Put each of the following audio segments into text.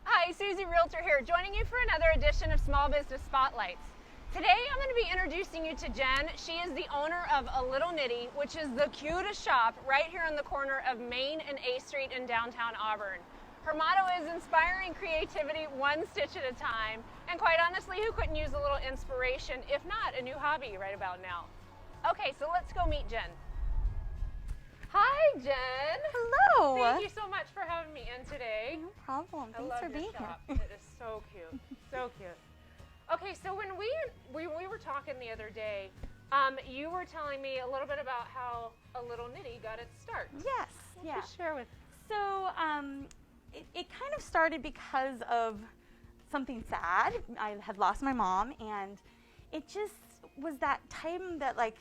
Hi, Suzy Realtor here, joining you for another edition of Small Business Spotlights. Today I'm going to be introducing you to Jen. She is the owner of A Little Knitty, which is the cutest shop right here on the corner of Main and A Street in downtown Auburn. Her motto is inspiring creativity one stitch at a time, and quite honestly, who couldn't use a little inspiration, if not a new hobby right about now? Okay, so let's go meet Jen. Hi, Jen. Hello. Thank you so much for having me in today. No problem. Thanks for being here. It is so cute, so cute. Okay, so when we were talking the other day, you were telling me a little bit about how A Little Knitty got its start. Yes. Yeah. Share with. So it kind of started because of something sad. I had lost my mom, and it just was that time that, like,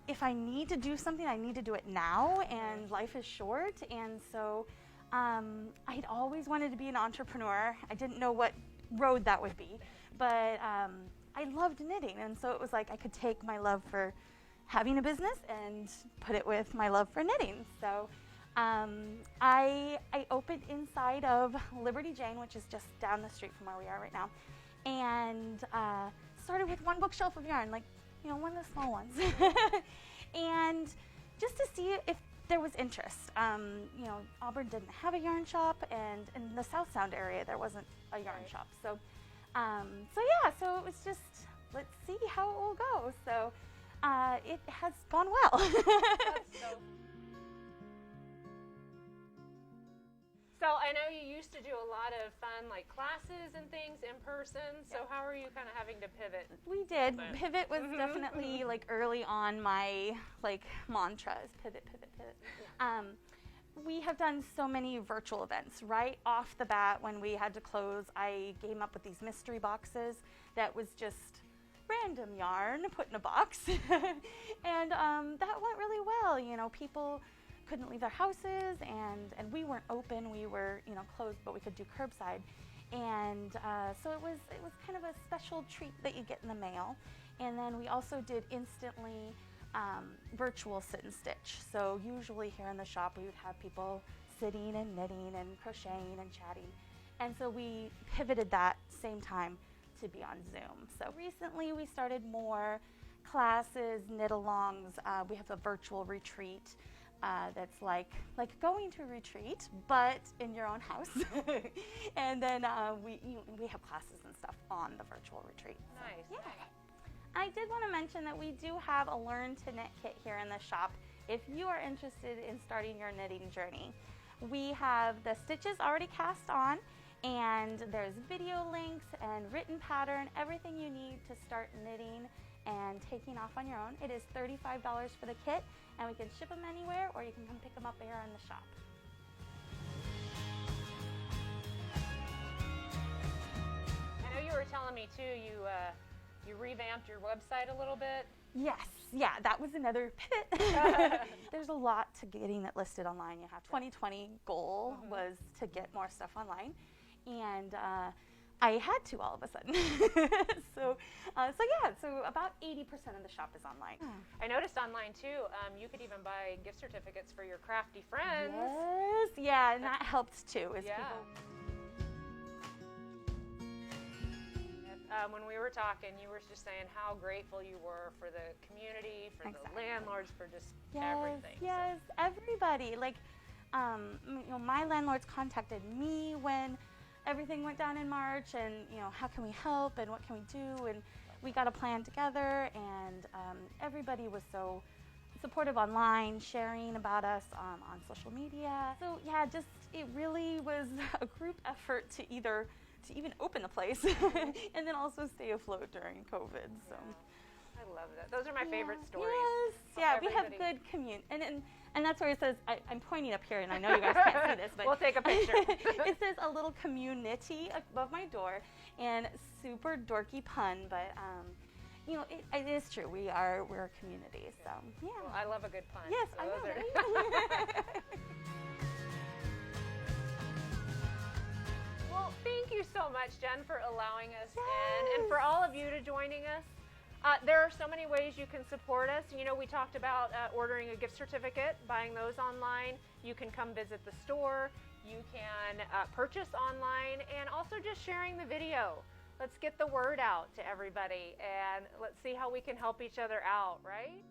if I need to do something, I need to do it now, and life is short. And so I'd always wanted to be an entrepreneur. I didn't know what road that would be, but I loved knitting, and so it was like I could take my love for having a business and put it with my love for knitting. So I opened inside of Liberty Jane, which is just down the street from where we are right now, and started with one bookshelf of yarn, like, you know, one of the small ones, and just to see if there was interest. You know, Auburn didn't have a yarn shop, and in the South Sound area there wasn't a yarn shop. So, so it was just, let's see how it will go. So it has gone well. So I know you used to do a lot of fun, like, classes and things in person. So how are you kind of having to pivot? We did. Pivot was definitely, like, early on my, like, mantras. Pivot, pivot, pivot. Yeah. We have done so many virtual events. Right off the bat, when we had to close, I came up with these mystery boxes that was just random yarn put in a box. And that went really well. You know, people couldn't leave their houses, and we weren't open. We were, you know, closed, but we could do curbside. And so it was kind of a special treat that you get in the mail. And then we also did instantly virtual sit and stitch. So usually here in the shop we would have people sitting and knitting and crocheting and chatting. And so we pivoted that same time to be on Zoom. So recently we started more classes, knit-alongs. We have a virtual retreat that's like going to a retreat, but in your own house. And then we have classes and stuff on the virtual retreat. Nice. So, yeah. I did want to mention that we do have a Learn to Knit kit here in the shop if you are interested in starting your knitting journey. We have the stitches already cast on, and there's video links and written pattern, everything you need to start knitting and taking off on your own. It is $35 for the kit, and we can ship them anywhere, or you can come pick them up here in the shop. I know you were telling me too, you revamped your website a little bit. Yes, yeah, that was another pivot. There's a lot to getting it listed online. You have 2020 goal was to get more stuff online, and I had to all of a sudden. So about 80% of the shop is online. I noticed online too, you could even buy gift certificates for your crafty friends. Yes, yeah, and that helps too. Is people. When we were talking, you were just saying how grateful you were for the community, for the landlords, for just everything. Yes, everybody. Like, you know, my landlords contacted me when everything went down in March, and, you know, how can we help and what can we do? And we got a plan together, and everybody was so supportive online, sharing about us on social media. So yeah, just it really was a group effort to even open the place and then also stay afloat during COVID. So I love that. Those are my favorite stories. Yes, yeah, we have good community, and that's where it says. I'm pointing up here, and I know you guys can't see this, but we'll take a picture. It says A Little Community above my door, and super dorky pun, but you know, it is true. We're a community, so yeah. Well, I love a good pun. Yes, so I know. Right? Well, thank you so much, Jen, for allowing us in, and for all of you to joining us. There are so many ways you can support us. You know, we talked about ordering a gift certificate, buying those online. You can come visit the store. You can purchase online, and also just sharing the video. Let's get the word out to everybody, and let's see how we can help each other out, right?